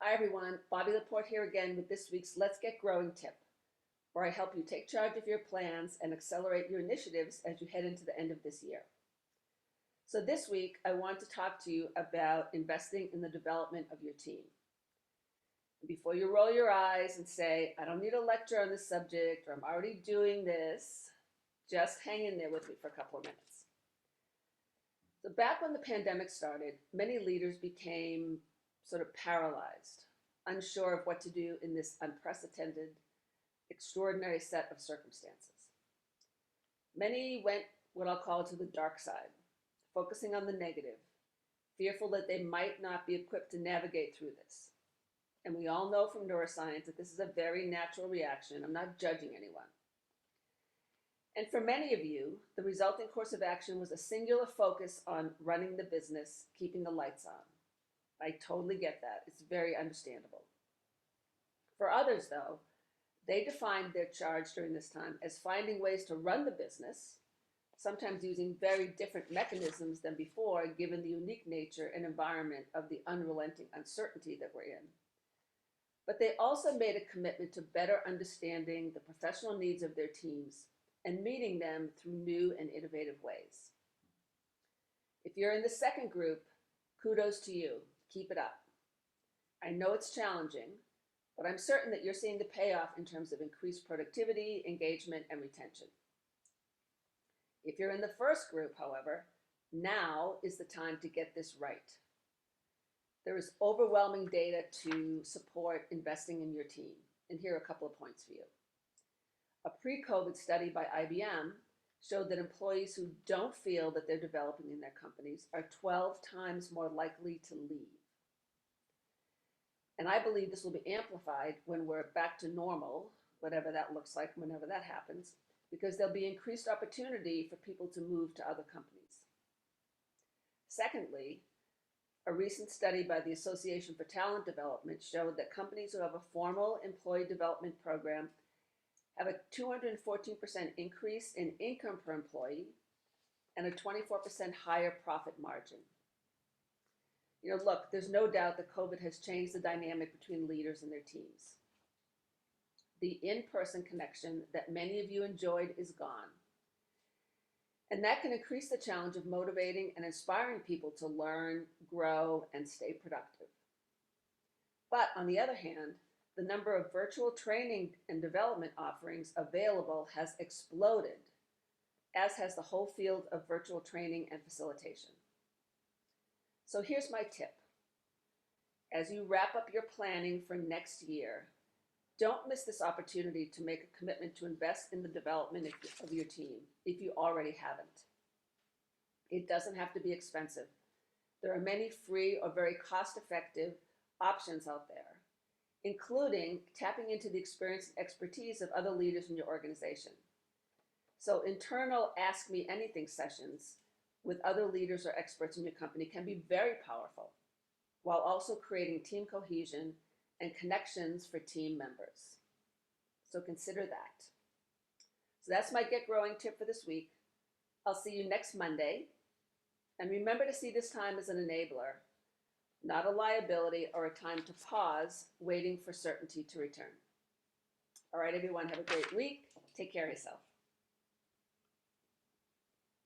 Hi everyone, Bobbie LaPorte here again with this week's Let's Get Growing tip, where I help you take charge of your plans and accelerate your initiatives as you head into the end of this year. So this week, I want to talk to you about investing in the development of your team. Before you roll your eyes and say, I don't need a lecture on this subject, or I'm already doing this, just hang in there with me for a couple of minutes. So back when the pandemic started, many leaders became sort of paralyzed, unsure of what to do in this unprecedented, extraordinary set of circumstances. Many went what I'll call to the dark side, focusing on the negative, fearful that they might not be equipped to navigate through this. And we all know from neuroscience that this is a very natural reaction. I'm not judging anyone. And for many of you, the resulting course of action was a singular focus on running the business, keeping the lights on. I totally get that. It's very understandable. For others, though, they defined their charge during this time as finding ways to run the business, sometimes using very different mechanisms than before, given the unique nature and environment of the unrelenting uncertainty that we're in. But they also made a commitment to better understanding the professional needs of their teams and meeting them through new and innovative ways. If you're in the second group, kudos to you. Keep it up. I know it's challenging, but I'm certain that you're seeing the payoff in terms of increased productivity, engagement, and retention. If you're in the first group, however, now is the time to get this right. There is overwhelming data to support investing in your team, and here are a couple of points for you. A pre-COVID study by IBM showed that employees who don't feel that they're developing in their companies are 12 times more likely to leave. And I believe this will be amplified when we're back to normal, whatever that looks like, whenever that happens, because there'll be increased opportunity for people to move to other companies. Secondly, a recent study by the Association for Talent Development showed that companies who have a formal employee development program have a 214% increase in income per employee and a 24% higher profit margin. Look, there's no doubt that COVID has changed the dynamic between leaders and their teams. The in-person connection that many of you enjoyed is gone. And that can increase the challenge of motivating and inspiring people to learn, grow, and stay productive. But on the other hand, the number of virtual training and development offerings available has exploded, as has the whole field of virtual training and facilitation. So here's my tip. As you wrap up your planning for next year, don't miss this opportunity to make a commitment to invest in the development of your team if you already haven't. It doesn't have to be expensive. There are many free or very cost-effective options out there, including tapping into the experience and expertise of other leaders in your organization. So internal Ask Me Anything sessions with other leaders or experts in your company can be very powerful, while also creating team cohesion and connections for team members. So consider that. So that's my Get Growing tip for this week. I'll see you next Monday. And remember to see this time as an enabler, not a liability or a time to pause, waiting for certainty to return. All right, everyone, have a great week. Take care of yourself.